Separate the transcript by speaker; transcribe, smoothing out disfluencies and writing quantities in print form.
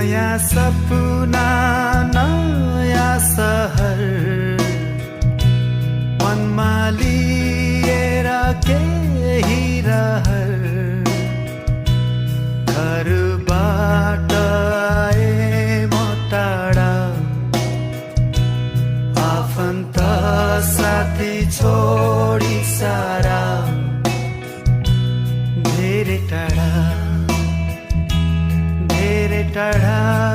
Speaker 1: नयाँ सपना नयाँ सहर मनमा लिएर केही रहर घरबाट आए म टाढा आफन्त साथी छोडी सारा धेरै टाढा धेरै टाढा